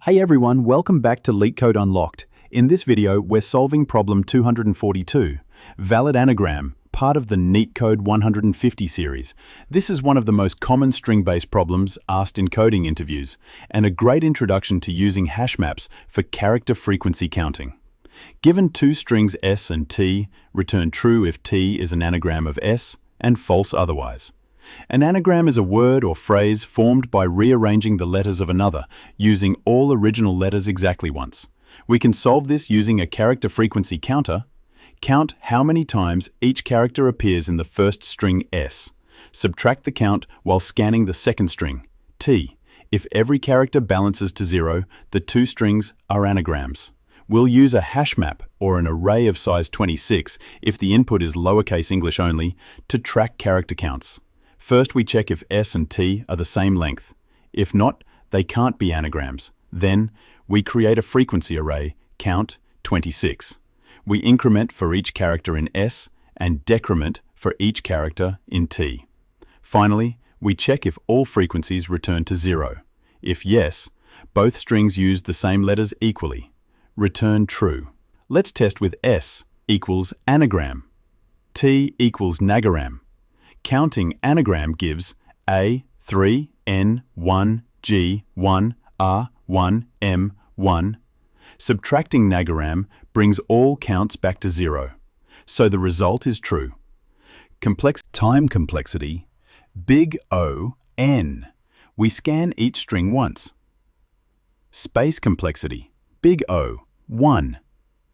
Hey everyone, welcome back to Leetcode Unlocked. In this video, we're solving problem 242, valid anagram, part of the NeetCode 150 series. This is one of the most common string-based problems asked in coding interviews, and a great introduction to using hash maps for character frequency counting. Given two strings s and t, return true if t is an anagram of s, and false otherwise. An anagram is a word or phrase formed by rearranging the letters of another, using all original letters exactly once. We can solve this using a character frequency counter. Count how many times each character appears in the first string s. Subtract the count while scanning the second string, t. If every character balances to 0, the two strings are anagrams. We'll use a hash map or an array of size 26 if the input is lowercase English only to track character counts. First, we check if s and t are the same length. If not, they can't be anagrams. Then, we create a frequency array, count 26. We increment for each character in s and decrement for each character in t. Finally, we check if all frequencies return to 0. If yes, both strings use the same letters equally. Return true. Let's test with s equals anagram, t equals nagaram. Counting anagram gives A, 3, N, 1, G, 1, R, 1, M, 1. Subtracting nagaram brings all counts back to 0. So the result is true. Time complexity, big O, N. We scan each string once. Space complexity, big O, 1.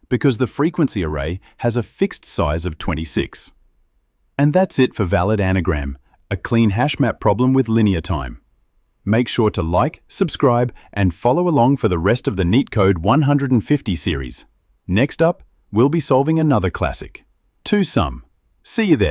Because the frequency array has a fixed size of 26. And that's it for valid anagram, a clean hash map problem with linear time. Make sure to like, subscribe, and follow along for the rest of the NeetCode 150 series. Next up, we'll be solving another classic, two-sum. See you there.